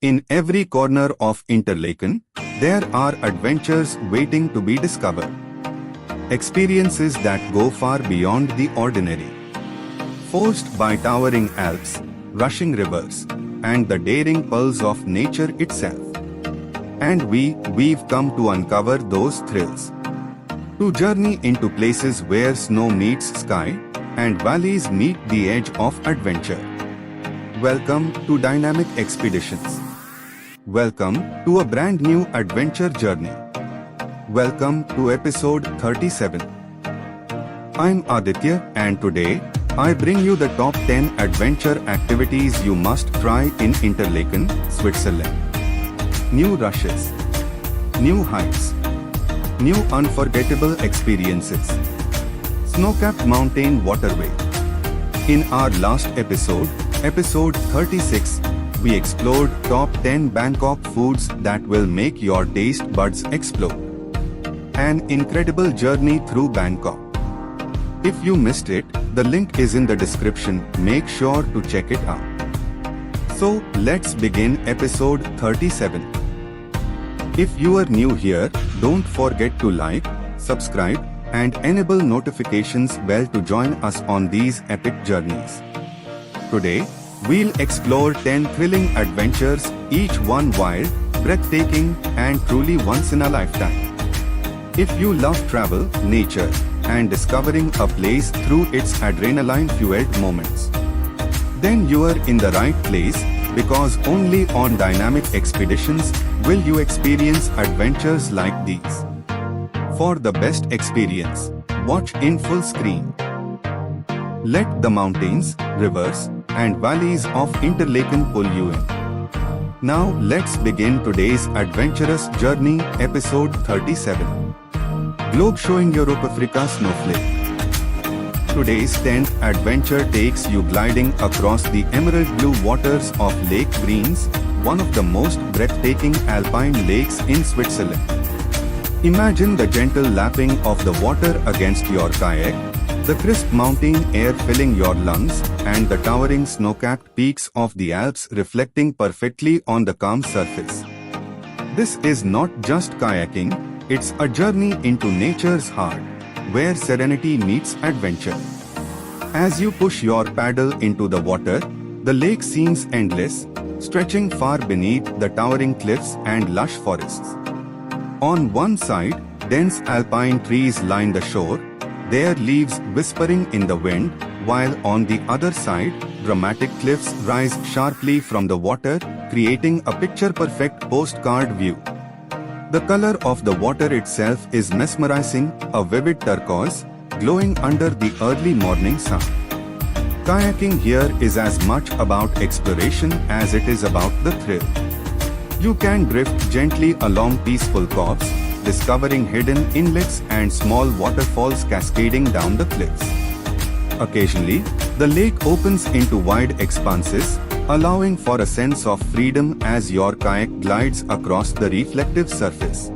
In every corner of Interlaken, there are adventures waiting to be discovered. Experiences that go far beyond the ordinary. Forced by towering Alps, rushing rivers, and the daring pulse of nature itself. And we've come to uncover those thrills. To journey into places where snow meets sky, and valleys meet the edge of adventure. Welcome to Dynamic Expeditions. Welcome to a brand new adventure journey. Welcome to episode 37. I'm Aditya, and today, I bring you the top 10 adventure activities you must try in Interlaken, Switzerland. New rushes, new hikes, new unforgettable experiences. Snow-capped mountain waterway. In our last episode, episode 36, we explored top 10 Bangkok foods that will make your taste buds explode. An incredible journey through Bangkok. If you missed it, the link is in the description. Make sure to check it out. So, let's begin episode 37. If you are new here, don't forget to like, subscribe, and enable notifications bell to join us on these epic journeys. Today, we'll explore 10 thrilling adventures, each one wild, breathtaking, and truly once in a lifetime. If you love travel, nature, and discovering a place through its adrenaline-fueled moments, then you are in the right place, because only on Dynamic Expeditions will you experience adventures like these. For the best experience, watch in full screen. Let the mountains, rivers, and valleys of Interlaken pull you in. Now let's begin today's adventurous journey, episode 37. Globe showing Europe Africa snowflake. Today's 10th adventure takes you gliding across the emerald blue waters of Lake Brienz, one of the most breathtaking alpine lakes in Switzerland. Imagine the gentle lapping of the water against your kayak, the crisp mountain air filling your lungs, and the towering snow-capped peaks of the Alps reflecting perfectly on the calm surface. This is not just kayaking, it's a journey into nature's heart, where serenity meets adventure. As you push your paddle into the water, the lake seems endless, stretching far beneath the towering cliffs and lush forests. On one side, dense alpine trees line the shore, their leaves whispering in the wind, while on the other side, dramatic cliffs rise sharply from the water, creating a picture-perfect postcard view. The color of the water itself is mesmerizing, a vivid turquoise, glowing under the early morning sun. Kayaking here is as much about exploration as it is about the thrill. You can drift gently along peaceful coves, discovering hidden inlets and small waterfalls cascading down the cliffs. Occasionally, the lake opens into wide expanses, allowing for a sense of freedom as your kayak glides across the reflective surface.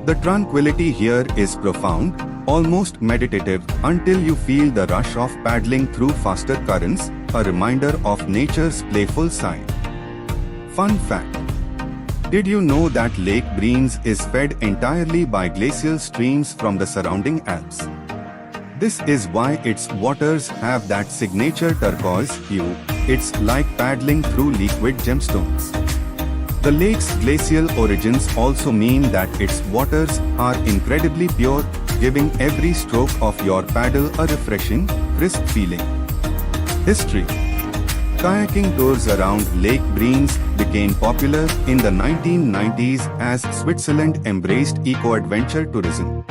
The tranquility here is profound, almost meditative, until you feel the rush of paddling through faster currents, a reminder of nature's playful side. Fun fact: did you know that Lake Brienz is fed entirely by glacial streams from the surrounding Alps? This is why its waters have that signature turquoise hue. It's like paddling through liquid gemstones. The lake's glacial origins also mean that its waters are incredibly pure, giving every stroke of your paddle a refreshing, crisp feeling. History: kayaking tours around Lake Brienz became popular in the 1990s as Switzerland embraced eco-adventure tourism.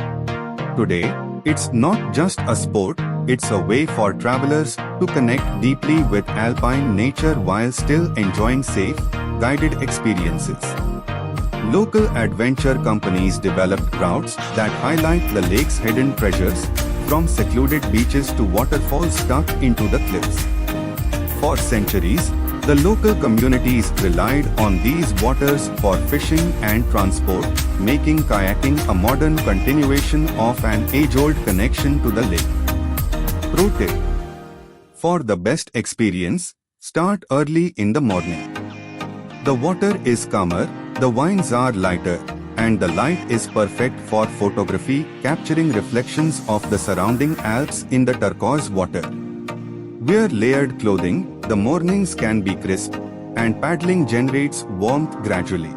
Today, it's not just a sport, it's a way for travelers to connect deeply with alpine nature while still enjoying safe, guided experiences. Local adventure companies developed routes that highlight the lake's hidden treasures, from secluded beaches to waterfalls tucked into the cliffs. For centuries, the local communities relied on these waters for fishing and transport, making kayaking a modern continuation of an age-old connection to the lake. Pro tip: for the best experience, start early in the morning. The water is calmer, the winds are lighter, and the light is perfect for photography, capturing reflections of the surrounding Alps in the turquoise water. Wear layered clothing, the mornings can be crisp, and paddling generates warmth gradually.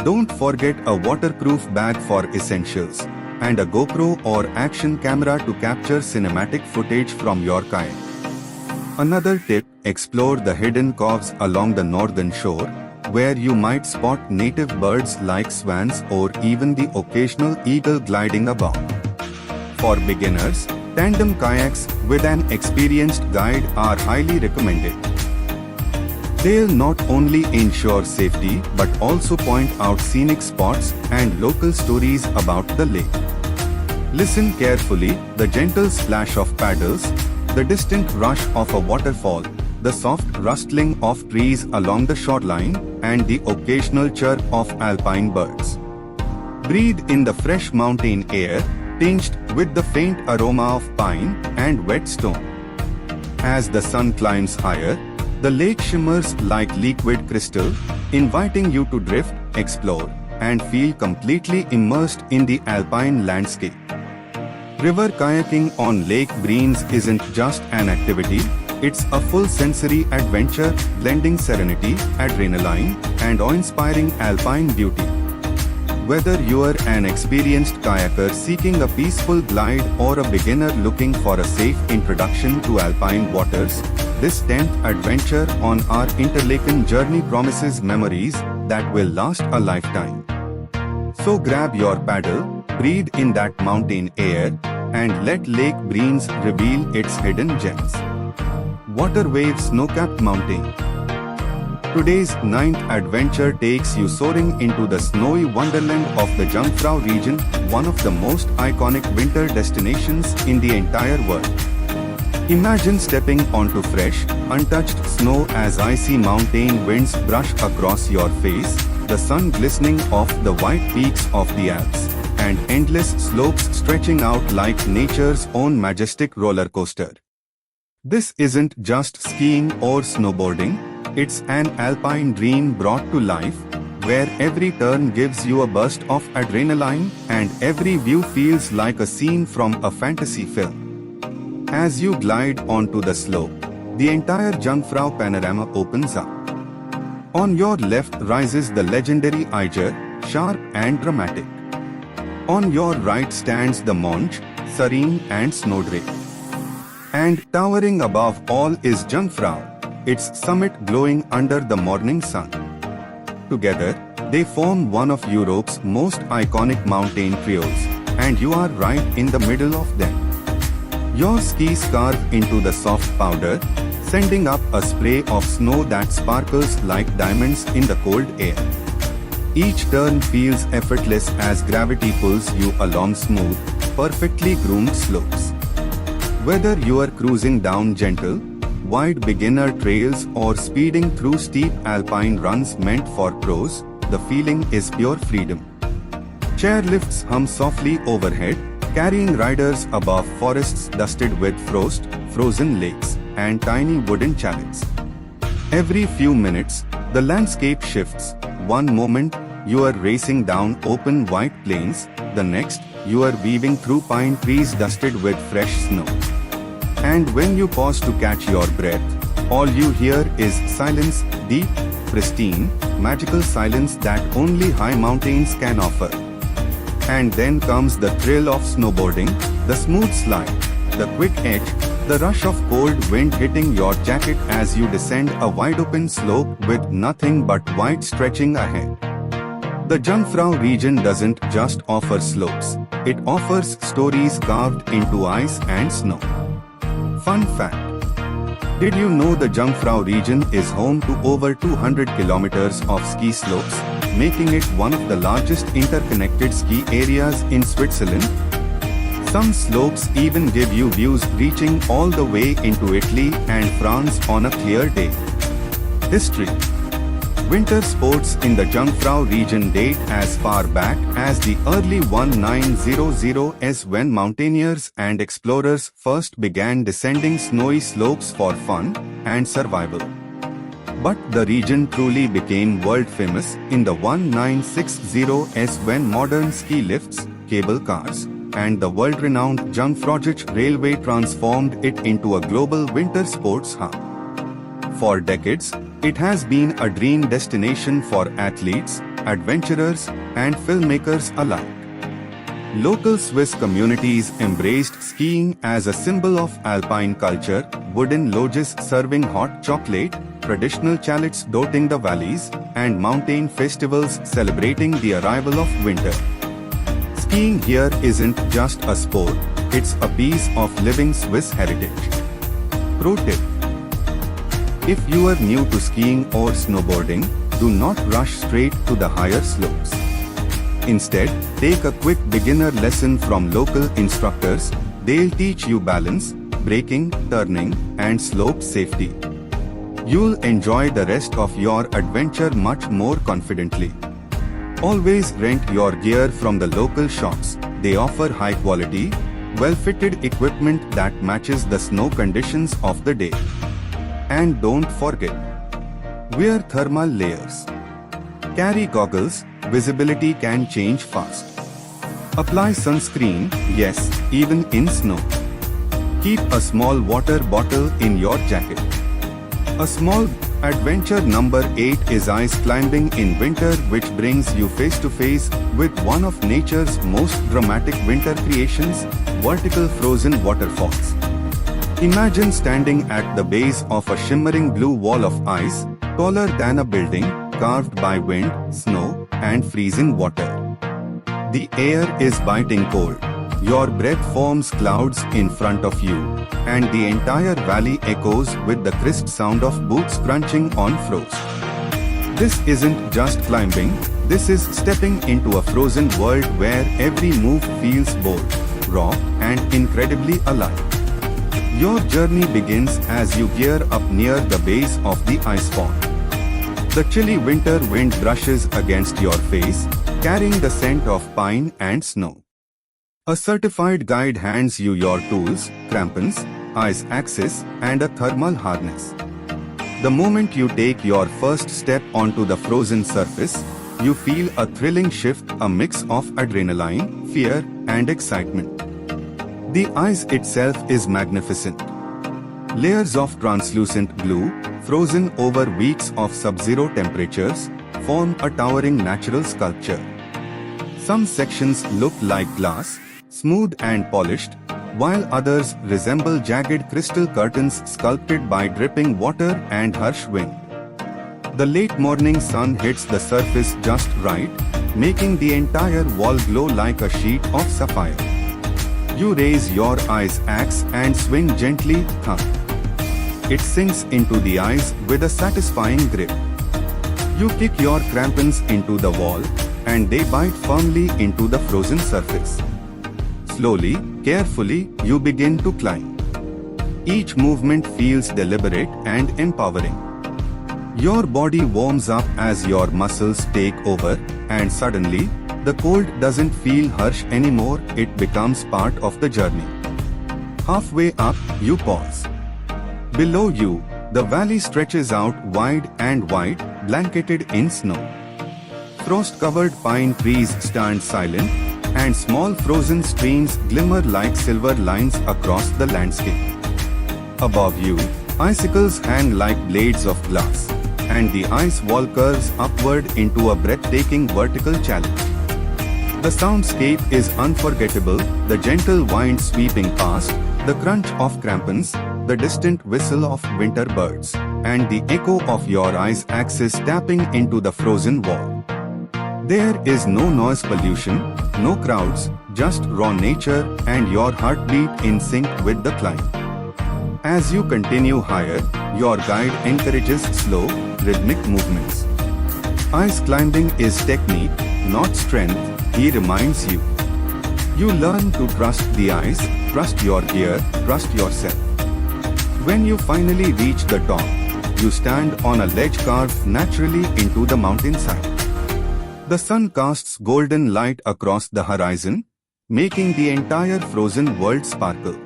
Don't forget a waterproof bag for essentials, and a GoPro or action camera to capture cinematic footage from your kayak. Another tip, explore the hidden coves along the northern shore, where you might spot native birds like swans or even the occasional eagle gliding above. For beginners, tandem kayaks with an experienced guide are highly recommended. They'll not only ensure safety but also point out scenic spots and local stories about the lake. Listen carefully, the gentle splash of paddles, the distant rush of a waterfall, the soft rustling of trees along the shoreline, and the occasional chirp of alpine birds. Breathe in the fresh mountain air, tinged with the faint aroma of pine and wet stone. As the sun climbs higher, the lake shimmers like liquid crystal, inviting you to drift, explore, and feel completely immersed in the alpine landscape. River kayaking on Lake Brienz isn't just an activity, it's a full sensory adventure blending serenity, adrenaline, and awe-inspiring alpine beauty. Whether you're an experienced kayaker seeking a peaceful glide or a beginner looking for a safe introduction to alpine waters, this 10th adventure on our Interlaken journey promises memories that will last a lifetime. So grab your paddle, breathe in that mountain air, and let Lake Brienz reveal its hidden gems. Water Wave Snow-Capped Mountain. Today's 9th adventure takes you soaring into the snowy wonderland of the Jungfrau region, one of the most iconic winter destinations in the entire world. Imagine stepping onto fresh, untouched snow as icy mountain winds brush across your face, the sun glistening off the white peaks of the Alps, and endless slopes stretching out like nature's own majestic roller coaster. This isn't just skiing or snowboarding, it's an alpine dream brought to life, where every turn gives you a burst of adrenaline and every view feels like a scene from a fantasy film. As you glide onto the slope, the entire Jungfrau panorama opens up. On your left rises the legendary aaye, sharp and dramatic. On your right stands the Monch, serene and snow-draped. And towering above all is Jungfrau, its summit glowing under the morning sun. Together, they form one of Europe's most iconic mountain trios, and you are right in the middle of them. Your skis carve into the soft powder, sending up a spray of snow that sparkles like diamonds in the cold air. Each turn feels effortless as gravity pulls you along smooth, perfectly groomed slopes. Whether you are cruising down gentle, wide beginner trails or speeding through steep alpine runs meant for pros, the feeling is pure freedom. Chairlifts hum softly overhead, carrying riders above forests dusted with frost, frozen lakes, and tiny wooden chalets. Every few minutes, the landscape shifts. One moment, you are racing down open white plains, the next, you are weaving through pine trees dusted with fresh snow. And when you pause to catch your breath, all you hear is silence, deep, pristine, magical silence that only high mountains can offer. And then comes the thrill of snowboarding, the smooth slide, the quick edge, the rush of cold wind hitting your jacket as you descend a wide-open slope with nothing but white stretching ahead. The Jungfrau region doesn't just offer slopes, it offers stories carved into ice and snow. Fun fact: did you know the Jungfrau region is home to over 200 kilometers of ski slopes, making it one of the largest interconnected ski areas in Switzerland? Some slopes even give you views reaching all the way into Italy and France on a clear day. History: winter sports in the Jungfrau region date as far back as the early 1900s when mountaineers and explorers first began descending snowy slopes for fun and survival. But the region truly became world famous in the 1960s when modern ski lifts, cable cars, and the world-renowned Jungfrau railway transformed it into a global winter sports hub. For decades, it has been a dream destination for athletes, adventurers, and filmmakers alike. Local Swiss communities embraced skiing as a symbol of Alpine culture, wooden lodges serving hot chocolate, traditional chalets dotting the valleys, and mountain festivals celebrating the arrival of winter. Skiing here isn't just a sport, it's a piece of living Swiss heritage. Pro tip: if you are new to skiing or snowboarding, do not rush straight to the higher slopes. Instead, take a quick beginner lesson from local instructors. They'll teach you balance, braking, turning, and slope safety. You'll enjoy the rest of your adventure much more confidently. Always rent your gear from the local shops. They offer high quality, well-fitted equipment that matches the snow conditions of the day. And don't forget, wear thermal layers. Carry goggles, visibility can change fast. Apply sunscreen, yes, even in snow. Keep a small water bottle in your jacket. A small adventure number 8 is ice climbing in winter, which brings you face to face with one of nature's most dramatic winter creations, vertical frozen waterfalls. Imagine standing at the base of a shimmering blue wall of ice, taller than a building, carved by wind, snow, and freezing water. The air is biting cold. Your breath forms clouds in front of you, and the entire valley echoes with the crisp sound of boots crunching on frost. This isn't just climbing, this is stepping into a frozen world where every move feels bold, raw, and incredibly alive. Your journey begins as you gear up near the base of the ice fall. The chilly winter wind brushes against your face, carrying the scent of pine and snow. A certified guide hands you your tools, crampons, ice axes, and a thermal harness. The moment you take your first step onto the frozen surface, you feel a thrilling shift, a mix of adrenaline, fear, and excitement. The ice itself is magnificent. Layers of translucent glue, frozen over weeks of sub-zero temperatures, form a towering natural sculpture. Some sections look like glass, smooth and polished, while others resemble jagged crystal curtains sculpted by dripping water and harsh wind. The late morning sun hits the surface just right, making the entire wall glow like a sheet of sapphire. You raise your ice axe and swing gently, thump. It sinks into the ice with a satisfying grip. You kick your crampons into the wall, and they bite firmly into the frozen surface. Slowly, carefully, you begin to climb. Each movement feels deliberate and empowering. Your body warms up as your muscles take over, and suddenly, the cold doesn't feel harsh anymore, it becomes part of the journey. Halfway up, you pause. Below you, the valley stretches out wide and wide, blanketed in snow. Frost-covered pine trees stand silent, and small frozen streams glimmer like silver lines across the landscape. Above you, icicles hang like blades of glass, and the ice wall curves upward into a breathtaking vertical challenge. The soundscape is unforgettable, the gentle wind sweeping past, the crunch of crampons, the distant whistle of winter birds, and the echo of your ice axes tapping into the frozen wall. There is no noise pollution, no crowds, just raw nature and your heartbeat in sync with the climb. As you continue higher, your guide encourages slow, rhythmic movements. Ice climbing is technique, not strength, he reminds you. You learn to trust the ice, trust your gear, trust yourself. When you finally reach the top, you stand on a ledge carved naturally into the mountainside. The sun casts golden light across the horizon, making the entire frozen world sparkle.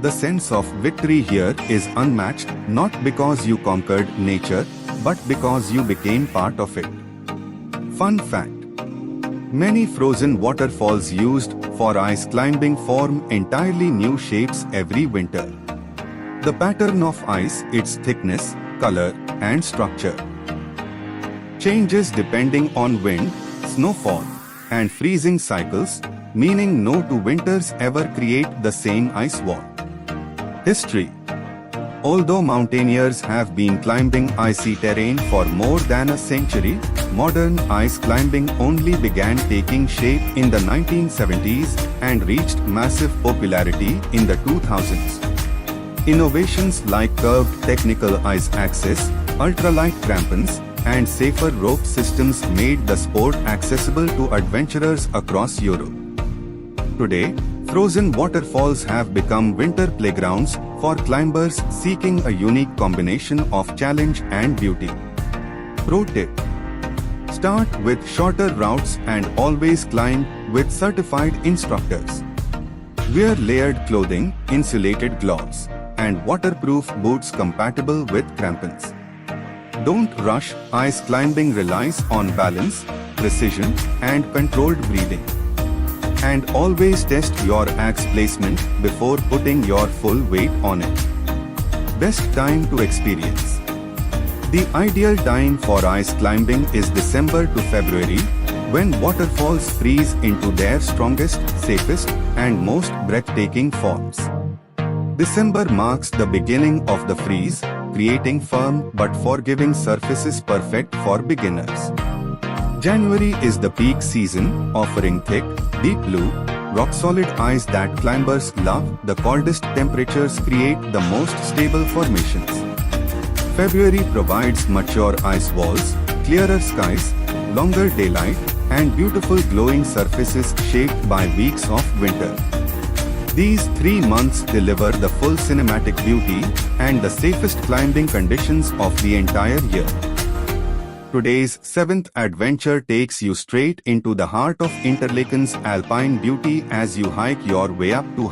The sense of victory here is unmatched, not because you conquered nature, but because you became part of it. Fun fact: many frozen waterfalls used for ice climbing form entirely new shapes every winter. The pattern of ice, its thickness, color, and structure changes depending on wind, snowfall, and freezing cycles, meaning no two winters ever create the same ice wall. History: although mountaineers have been climbing icy terrain for more than a century, modern ice climbing only began taking shape in the 1970s and reached massive popularity in the 2000s. Innovations like curved technical ice access, ultralight crampons, and safer rope systems made the sport accessible to adventurers across Europe. Today, frozen waterfalls have become winter playgrounds for climbers seeking a unique combination of challenge and beauty. Pro tip: start with shorter routes and always climb with certified instructors. Wear layered clothing, insulated gloves, and waterproof boots compatible with crampons. Don't rush. Ice climbing relies on balance, precision, and controlled breathing. And always test your axe placement before putting your full weight on it. Best time to experience: the ideal time for ice climbing is December to February, when waterfalls freeze into their strongest, safest, and most breathtaking forms. December marks the beginning of the freeze, creating firm but forgiving surfaces perfect for beginners. January is the peak season, offering thick, deep blue, rock-solid ice that climbers love. The coldest temperatures create the most stable formations. February provides mature ice walls, clearer skies, longer daylight, and beautiful glowing surfaces shaped by weeks of winter. These 3 months deliver the full cinematic beauty and the safest climbing conditions of the entire year. Today's 7th adventure takes you straight into the heart of Interlaken's alpine beauty as you hike your way up to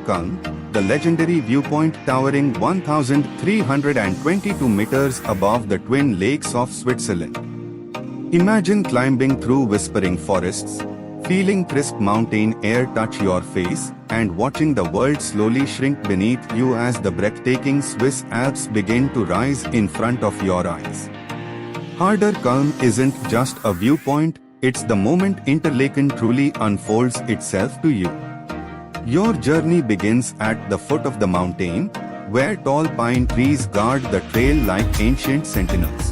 Kulm, the legendary viewpoint towering 1,322 meters above the twin lakes of Switzerland. Imagine climbing through whispering forests, feeling crisp mountain air touch your face, and watching the world slowly shrink beneath you as the breathtaking Swiss Alps begin to rise in front of your eyes. Kulm isn't just a viewpoint, it's the moment Interlaken truly unfolds itself to you. Your journey begins at the foot of the mountain, where tall pine trees guard the trail like ancient sentinels.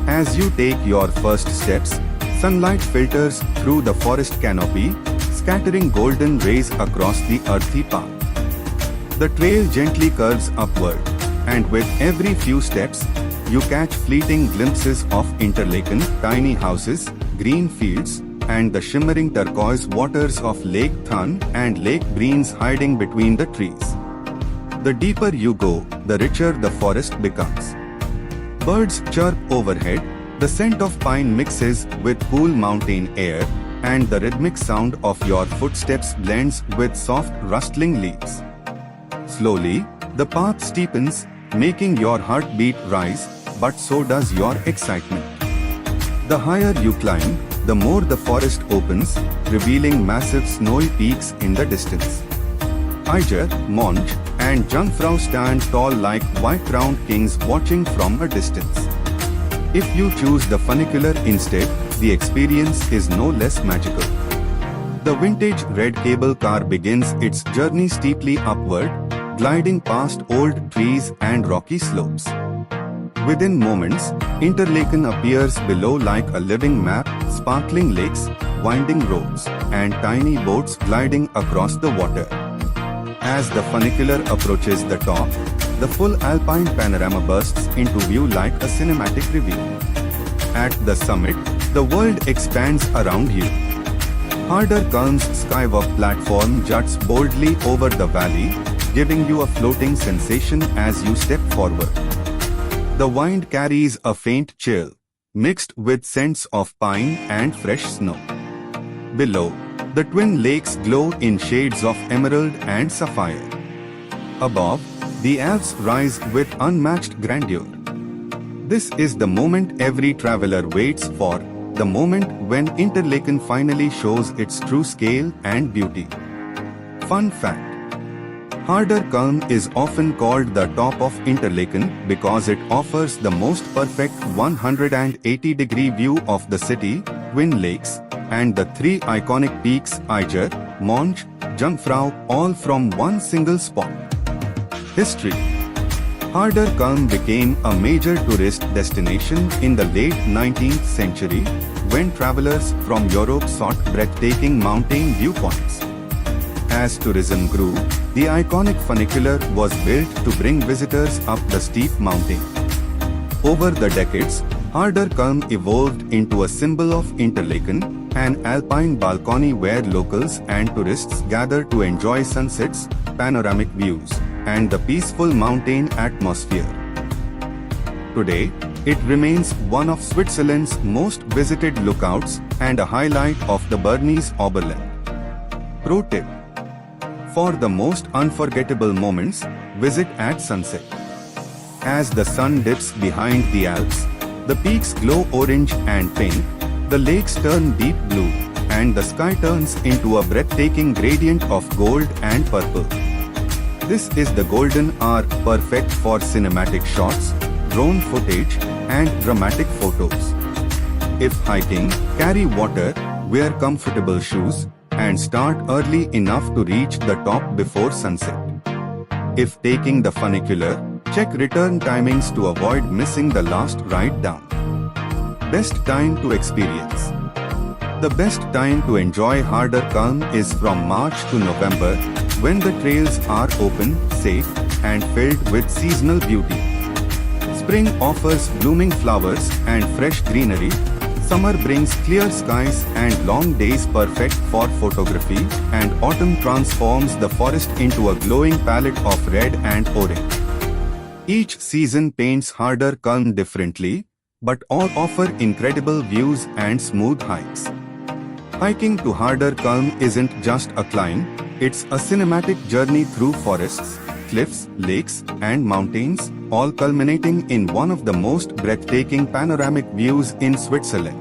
As you take your first steps, sunlight filters through the forest canopy, scattering golden rays across the earthy path. The trail gently curves upward, and with every few steps, you catch fleeting glimpses of Interlaken, tiny houses, green fields, and the shimmering turquoise waters of Lake Thun and Lake Brienz hiding between the trees. The deeper you go, the richer the forest becomes. Birds chirp overhead, the scent of pine mixes with cool mountain air, and the rhythmic sound of your footsteps blends with soft rustling leaves. Slowly, the path steepens, making your heartbeat rise, but so does your excitement. The higher you climb, the more the forest opens, revealing massive snowy peaks in the distance. Eiger, Monch, and Jungfrau stand tall like white-crowned kings watching from a distance. If you choose the funicular instead, the experience is no less magical. The vintage red cable car begins its journey steeply upward, gliding past old trees and rocky slopes. Within moments, Interlaken appears below like a living map, sparkling lakes, winding roads, and tiny boats gliding across the water. As the funicular approaches the top, the full alpine panorama bursts into view like a cinematic review. At the summit, the world expands around you. Kulm's skywalk platform juts boldly over the valley, giving you a floating sensation as you step forward. The wind carries a faint chill, mixed with scents of pine and fresh snow. Below, the twin lakes glow in shades of emerald and sapphire. Above, the Alps rise with unmatched grandeur. This is the moment every traveler waits for, the moment when Interlaken finally shows its true scale and beauty. Fun fact: Harder Kulm is often called the top of Interlaken because it offers the most perfect 180-degree view of the city, Twin Lakes, and the three iconic peaks Aaye, Monch, Jungfrau, all from one single spot. History: Harder Kulm became a major tourist destination in the late 19th century when travelers from Europe sought breathtaking mountain viewpoints. As tourism grew, the iconic funicular was built to bring visitors up the steep mountain. Over the decades, Harder Kulm evolved into a symbol of Interlaken, an alpine balcony where locals and tourists gather to enjoy sunsets, panoramic views, and the peaceful mountain atmosphere. Today, it remains one of Switzerland's most visited lookouts and a highlight of the Bernese Oberland. Pro tip: for the most unforgettable moments, visit at sunset. As the sun dips behind the Alps, the peaks glow orange and pink, the lakes turn deep blue, and the sky turns into a breathtaking gradient of gold and purple. This is the golden hour, perfect for cinematic shots, drone footage, and dramatic photos. If hiking, carry water, wear comfortable shoes, and start early enough to reach the top before sunset. If taking the funicular, check return timings to avoid missing the last ride down. Best time to experience: the best time to enjoy Harder Kulm is from March to November, when the trails are open, safe, and filled with seasonal beauty. Spring offers blooming flowers and fresh greenery. Summer brings clear skies and long days perfect for photography, and autumn transforms the forest into a glowing palette of red and orange. Each season paints Harder Kulm differently, but all offer incredible views and smooth hikes. Hiking to Harder Kulm isn't just a climb, it's a cinematic journey through forests, cliffs, lakes, and mountains, all culminating in one of the most breathtaking panoramic views in Switzerland.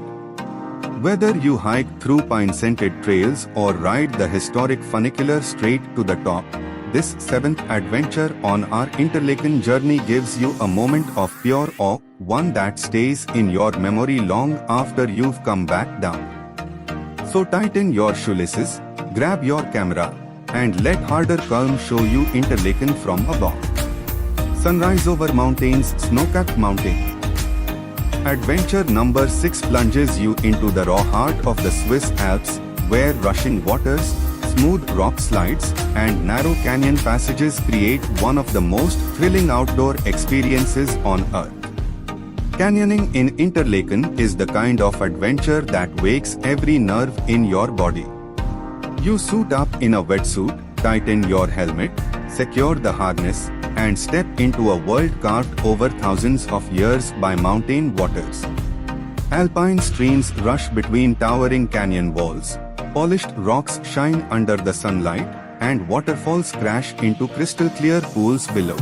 Whether you hike through pine-scented trails or ride the historic funicular straight to the top, this seventh adventure on our Interlaken journey gives you a moment of pure awe, one that stays in your memory long after you've come back down. So tighten your shoelaces, grab your camera, and let Harder Kulm show you Interlaken from above. Sunrise over mountains, snow-capped mountain. Adventure number 6 plunges you into the raw heart of the Swiss Alps, where rushing waters, smooth rock slides, and narrow canyon passages create one of the most thrilling outdoor experiences on Earth. Canyoning in Interlaken is the kind of adventure that wakes every nerve in your body. You suit up in a wetsuit, tighten your helmet, secure the harness, and step into a world carved over thousands of years by mountain waters. Alpine streams rush between towering canyon walls, polished rocks shine under the sunlight, and waterfalls crash into crystal-clear pools below.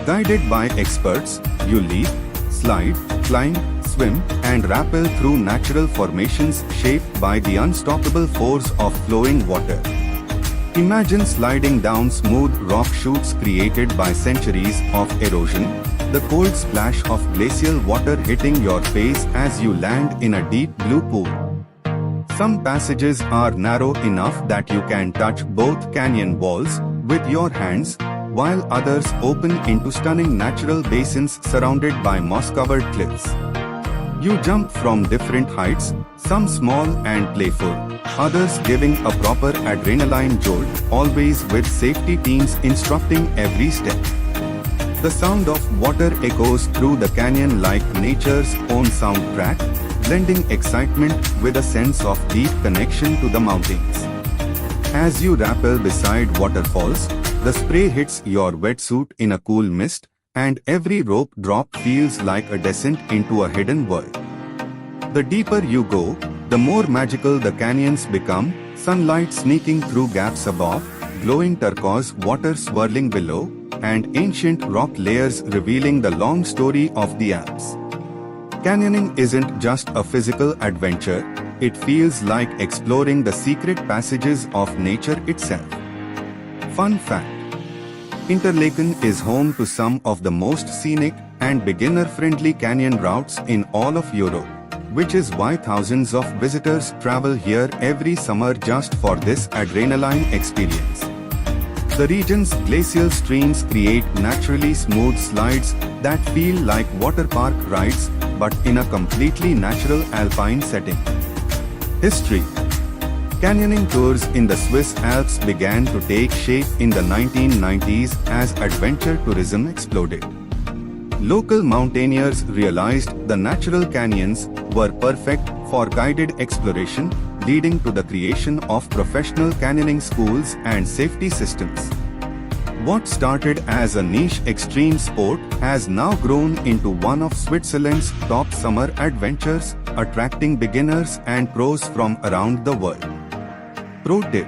Guided by experts, you leap, slide, climb, swim, and rappel through natural formations shaped by the unstoppable force of flowing water. Imagine sliding down smooth rock chutes created by centuries of erosion, the cold splash of glacial water hitting your face as you land in a deep blue pool. Some passages are narrow enough that you can touch both canyon walls with your hands, while others open into stunning natural basins surrounded by moss-covered cliffs. You jump from different heights, some small and playful, others giving a proper adrenaline jolt, always with safety teams instructing every step. The sound of water echoes through the canyon like nature's own soundtrack, blending excitement with a sense of deep connection to the mountains. As you rappel beside waterfalls, the spray hits your wetsuit in a cool mist, and every rope drop feels like a descent into a hidden world. The deeper you go, the more magical the canyons become, sunlight sneaking through gaps above, glowing turquoise water swirling below, and ancient rock layers revealing the long story of the Alps. Canyoning isn't just a physical adventure, it feels like exploring the secret passages of nature itself. Fun fact: Interlaken is home to some of the most scenic and beginner-friendly canyon routes in all of Europe, which is why thousands of visitors travel here every summer just for this adrenaline experience. The region's glacial streams create naturally smooth slides that feel like water park rides, but in a completely natural alpine setting. History: Canyoning tours in the Swiss Alps began to take shape in the 1990s as adventure tourism exploded. Local mountaineers realized the natural canyons were perfect for guided exploration, leading to the creation of professional canyoning schools and safety systems. What started as a niche extreme sport has now grown into one of Switzerland's top summer adventures, attracting beginners and pros from around the world. Pro tip: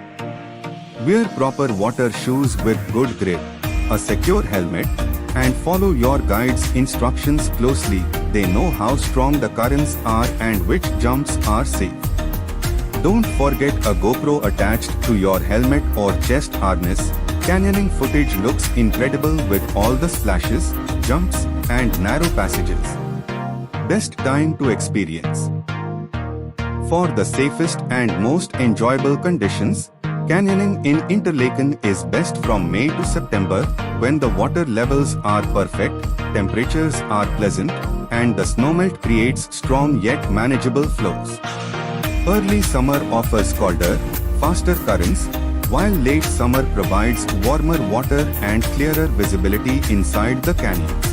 wear proper water shoes with good grip, a secure helmet, and follow your guide's instructions closely. They know how strong the currents are and which jumps are safe. Don't forget a GoPro attached to your helmet or chest harness. Canyoning footage looks incredible with all the splashes, jumps, and narrow passages. Best time to experience. For the safest and most enjoyable conditions, canyoning in Interlaken is best from May to September, when the water levels are perfect, temperatures are pleasant, and the snowmelt creates strong yet manageable flows. Early summer offers colder, faster currents, while late summer provides warmer water and clearer visibility inside the canyons.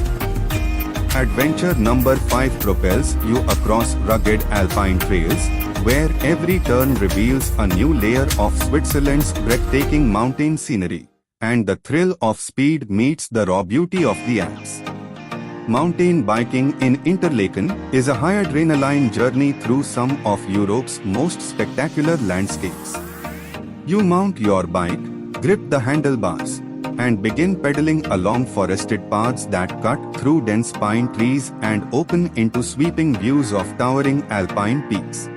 Adventure number 5 propels you across rugged alpine trails, where every turn reveals a new layer of Switzerland's breathtaking mountain scenery, and the thrill of speed meets the raw beauty of the Alps. Mountain biking in Interlaken is a high adrenaline journey through some of Europe's most spectacular landscapes. You mount your bike, grip the handlebars, and begin pedaling along forested paths that cut through dense pine trees and open into sweeping views of towering alpine peaks.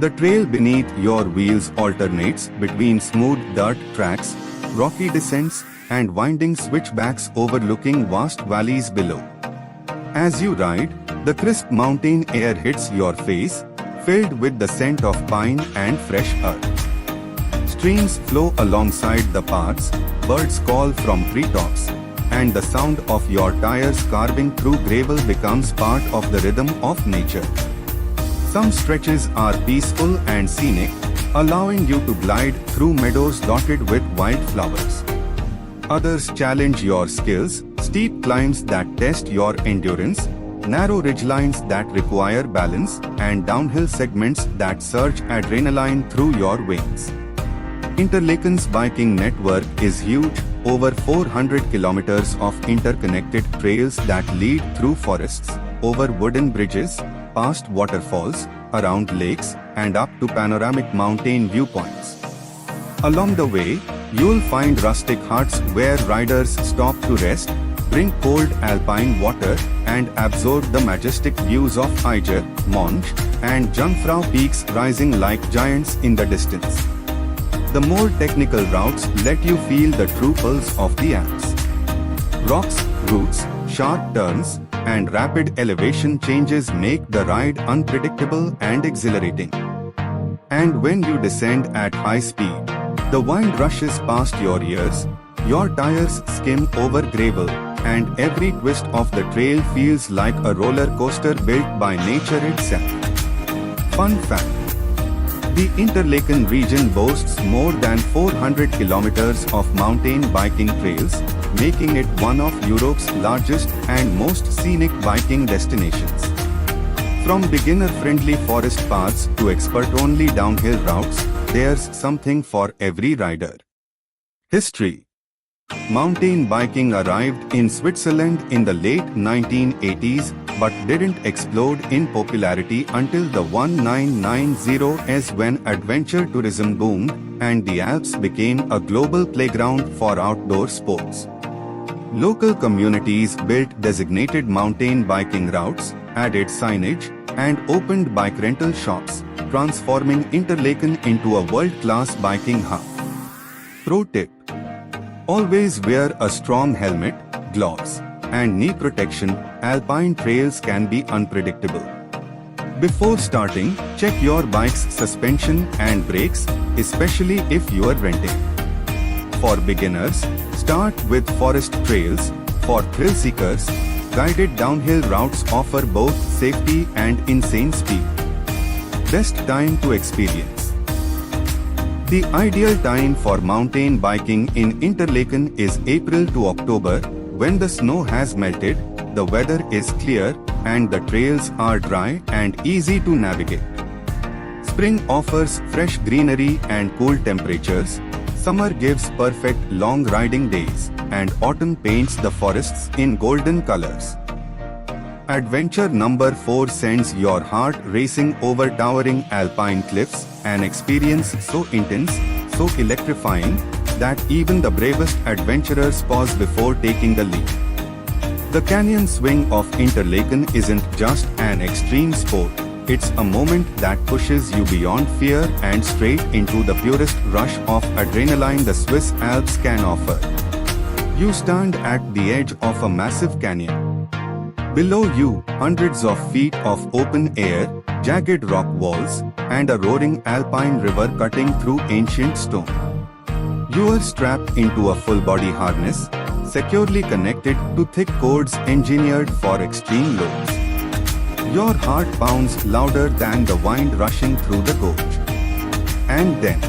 The trail beneath your wheels alternates between smooth dirt tracks, rocky descents, and winding switchbacks overlooking vast valleys below. As you ride, the crisp mountain air hits your face, filled with the scent of pine and fresh earth. Streams flow alongside the paths, birds call from treetops, and the sound of your tires carving through gravel becomes part of the rhythm of nature. Some stretches are peaceful and scenic, allowing you to glide through meadows dotted with wildflowers. Others challenge your skills, steep climbs that test your endurance, narrow ridgelines that require balance, and downhill segments that surge adrenaline through your veins. Interlaken's biking network is huge, over 400 kilometers of interconnected trails that lead through forests, over wooden bridges, past waterfalls, around lakes, and up to panoramic mountain viewpoints. Along the way, you'll find rustic huts where riders stop to rest, drink cold alpine water, and absorb the majestic views of Aaye, Monge, and Jungfrau peaks rising like giants in the distance. The more technical routes let you feel the true pulse of the Alps. Rocks, roots, sharp turns, and rapid elevation changes make the ride unpredictable and exhilarating. And when you descend at high speed, the wind rushes past your ears, your tires skim over gravel, and every twist of the trail feels like a roller coaster built by nature itself. Fun fact: the Interlaken region boasts more than 400 kilometers of mountain biking trails, making it one of Europe's largest and most scenic biking destinations. From beginner-friendly forest paths to expert-only downhill routes, there's something for every rider. History: mountain biking arrived in Switzerland in the late 1980s but didn't explode in popularity until the 1990s when adventure tourism boomed and the Alps became a global playground for outdoor sports. Local communities built designated mountain biking routes, added signage, and opened bike rental shops, transforming Interlaken into a world-class biking hub. Pro tip: always wear a strong helmet, gloves, and knee protection. Alpine trails can be unpredictable. Before starting, check your bike's suspension and brakes, especially if you are renting. For beginners, start with forest trails. For thrill seekers, guided downhill routes offer both safety and insane speed. Best time to experience. The ideal time for mountain biking in Interlaken is April to October, when the snow has melted, the weather is clear, and the trails are dry and easy to navigate. Spring offers fresh greenery and cool temperatures. Summer gives perfect long riding days, and autumn paints the forests in golden colors. Adventure number 4 sends your heart racing over towering alpine cliffs, an experience so intense, so electrifying, that even the bravest adventurers pause before taking the leap. The canyon swing of Interlaken isn't just an extreme sport. It's a moment that pushes you beyond fear and straight into the purest rush of adrenaline the Swiss Alps can offer. You stand at the edge of a massive canyon. Below you, hundreds of feet of open air, jagged rock walls, and a roaring alpine river cutting through ancient stone. You are strapped into a full-body harness, securely connected to thick cords engineered for extreme loads. Your heart pounds louder than the wind rushing through the gorge. And then,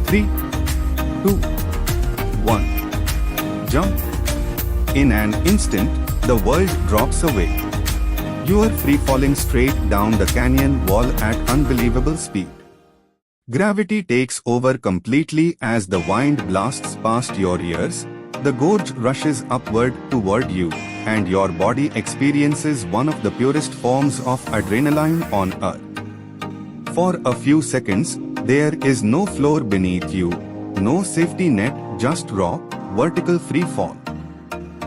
3, 2, 1, jump. In an instant, the world drops away. You are free-falling straight down the canyon wall at unbelievable speed. Gravity takes over completely as the wind blasts past your ears. The gorge rushes upward toward you, and your body experiences one of the purest forms of adrenaline on earth. For a few seconds, there is no floor beneath you, no safety net, just raw, vertical free fall.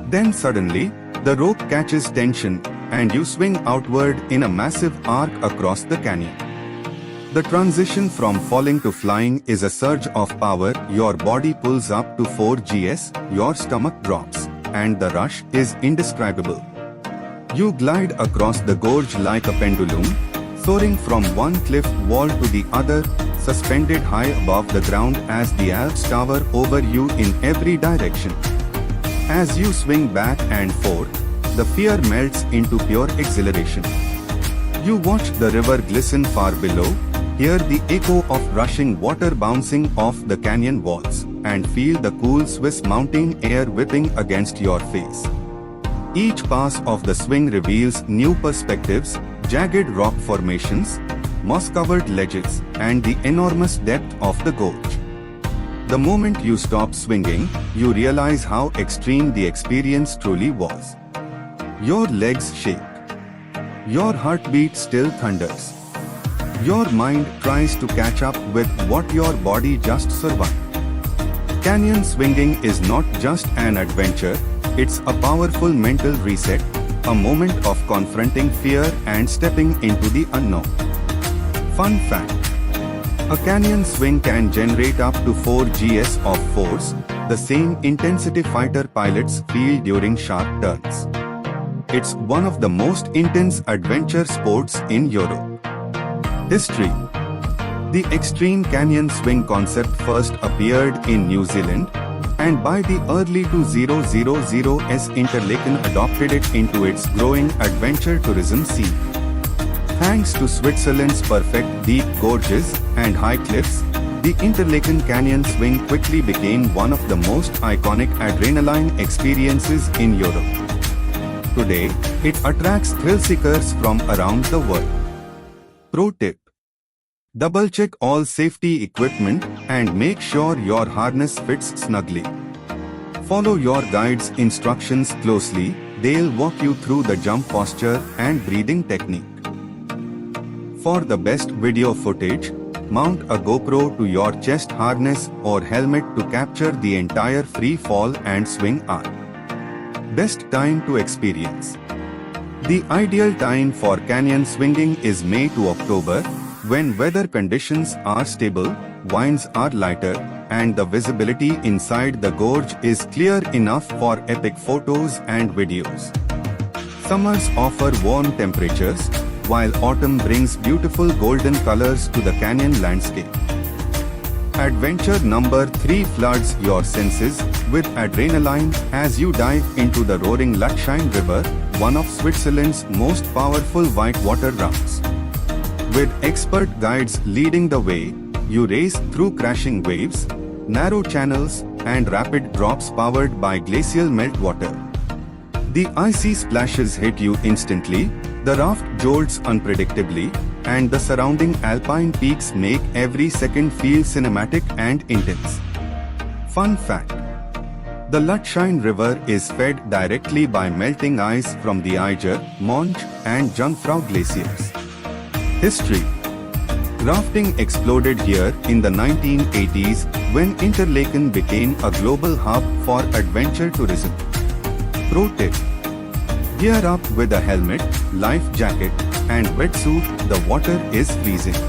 Then suddenly, the rope catches tension, and you swing outward in a massive arc across the canyon. The transition from falling to flying is a surge of power. Your body pulls up to 4 Gs, your stomach drops, and the rush is indescribable. You glide across the gorge like a pendulum, soaring from one cliff wall to the other, suspended high above the ground as the Alps tower over you in every direction. As you swing back and forth, the fear melts into pure exhilaration. You watch the river glisten far below, hear the echo of rushing water bouncing off the canyon walls, and feel the cool Swiss mountain air whipping against your face. Each pass of the swing reveals new perspectives, jagged rock formations, moss-covered ledges, and the enormous depth of the gorge. The moment you stop swinging, you realize how extreme the experience truly was. Your legs shake. Your heartbeat still thunders. Your mind tries to catch up with what your body just survived. Canyon swinging is not just an adventure, it's a powerful mental reset, a moment of confronting fear and stepping into the unknown. Fun fact: a canyon swing can generate up to 4 Gs of force, the same intensity fighter pilots feel during sharp turns. It's one of the most intense adventure sports in Europe. History: the extreme canyon swing concept first appeared in New Zealand, and by the early 2000s Interlaken adopted it into its growing adventure tourism scene. Thanks to Switzerland's perfect deep gorges and high cliffs, the Interlaken Canyon swing quickly became one of the most iconic adrenaline experiences in Europe. Today, it attracts thrill seekers from around the world. Pro tip: double-check all safety equipment and make sure your harness fits snugly. Follow your guide's instructions closely. They'll walk you through the jump posture and breathing technique. For the best video footage, mount a GoPro to your chest harness or helmet to capture the entire free fall and swing arc. Best time to experience. The ideal time for canyon swinging is May to October, when weather conditions are stable, winds are lighter, and the visibility inside the gorge is clear enough for epic photos and videos. Summers offer warm temperatures, while autumn brings beautiful golden colors to the canyon landscape. Adventure number 3 floods your senses with adrenaline as you dive into the roaring Lütschine River, one of Switzerland's most powerful whitewater routes. With expert guides leading the way, you race through crashing waves, narrow channels, and rapid drops powered by glacial meltwater. The icy splashes hit you instantly, the raft jolts unpredictably, and the surrounding Alpine peaks make every second feel cinematic and intense. Fun fact: the Lütschine River is fed directly by melting ice from the Aaye, Monch, and Jungfrau glaciers. History: rafting exploded here in the 1980s when Interlaken became a global hub for adventure tourism. Pro tip: gear up with a helmet, life jacket, and wetsuit, the water is freezing.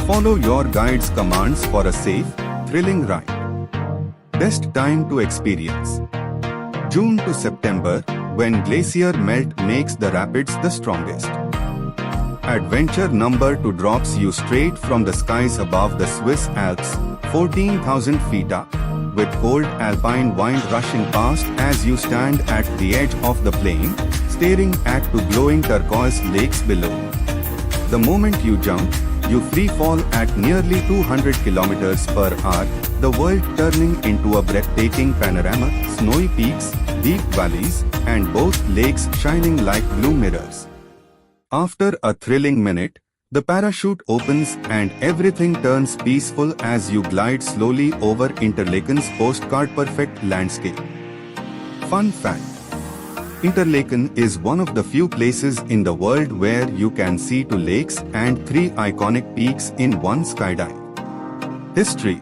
Follow your guide's commands for a safe, thrilling ride. Best time to experience: June to September, when glacier melt makes the rapids the strongest. Adventure number 2 drops you straight from the skies above the Swiss Alps, 14,000 feet up, with cold alpine wind rushing past as you stand at the edge of the plain, staring at 2 glowing turquoise lakes below. The moment you jump, you free fall at nearly 200 kilometers per hour, the world turning into a breathtaking panorama, snowy peaks, deep valleys, and both lakes shining like blue mirrors. After a thrilling minute, the parachute opens and everything turns peaceful as you glide slowly over Interlaken's postcard-perfect landscape. Fun fact: Interlaken is one of the few places in the world where you can see 2 lakes and 3 iconic peaks in one skydive. History: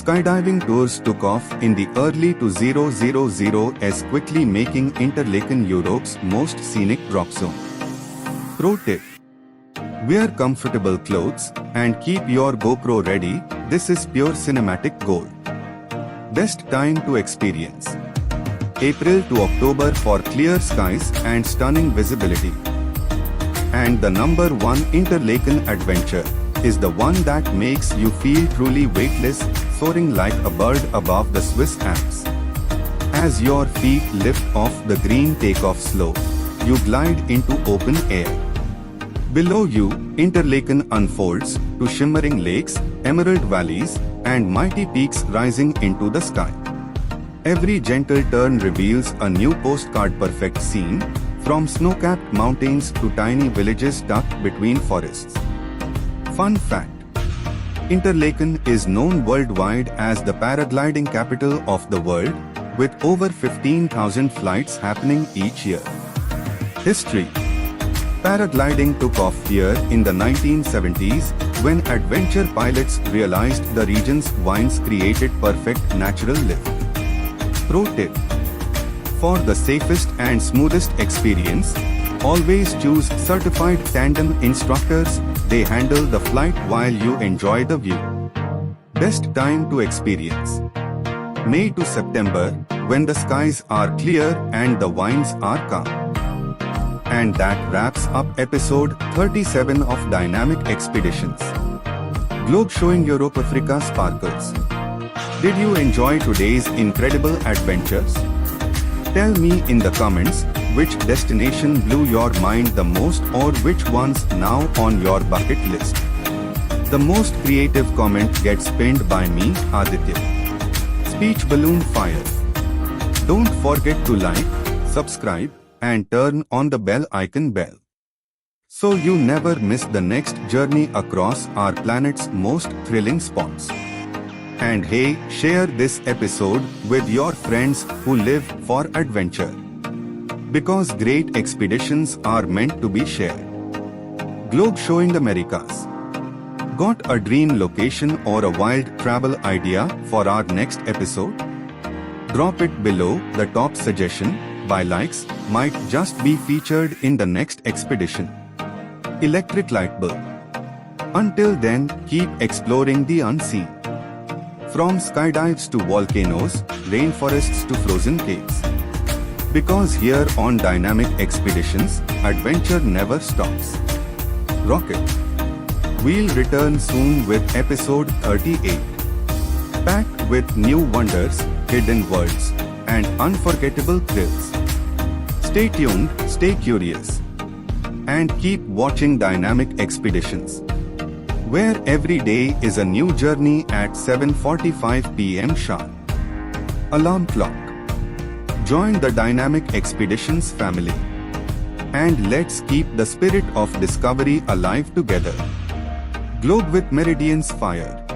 skydiving tours took off in the early 2000s, quickly making Interlaken Europe's most scenic drop zone. Pro tip: wear comfortable clothes and keep your GoPro ready, this is pure cinematic gold. Best time to experience: April to October for clear skies and stunning visibility. And the number 1 Interlaken adventure is the one that makes you feel truly weightless, soaring like a bird above the Swiss Alps. As your feet lift off the green takeoff slope, you glide into open air. Below you, Interlaken unfolds to shimmering lakes, emerald valleys, and mighty peaks rising into the sky. Every gentle turn reveals a new postcard-perfect scene, from snow-capped mountains to tiny villages tucked between forests. Fun fact: Interlaken is known worldwide as the paragliding capital of the world, with over 15,000 flights happening each year. History: paragliding took off here in the 1970s when adventure pilots realized the region's winds created perfect natural lift. Pro tip: for the safest and smoothest experience, always choose certified tandem instructors. They handle the flight while you enjoy the view. Best time to experience: May to September, when the skies are clear and the winds are calm. And that wraps up episode 37 of Dynamic Expeditions. Globe showing Europe, Africa sparkles. Did you enjoy today's incredible adventures? Tell me in the comments which destination blew your mind the most or which one's now on your bucket list. The most creative comment gets pinned by me, Aditya. Speech balloon fire. Don't forget to like, subscribe, and turn on the bell icon so you never miss the next journey across our planet's most thrilling spots. And hey, share this episode with your friends who live for adventure. Because great expeditions are meant to be shared. Globe showing Americas. Got a dream location or a wild travel idea for our next episode? Drop it below. The top suggestion, by likes, might just be featured in the next expedition. Electric light bulb. Until then, keep exploring the unseen. From skydives to volcanoes, rainforests to frozen caves. Because here on Dynamic Expeditions, adventure never stops. Rocket. We'll return soon with episode 38. Packed with new wonders, hidden worlds, and unforgettable thrills. Stay tuned, stay curious, and keep watching Dynamic Expeditions, where every day is a new journey at 7:45 p.m. sharp. Alarm clock. Join the Dynamic Expeditions family, and let's keep the spirit of discovery alive together. Globe with meridians fired.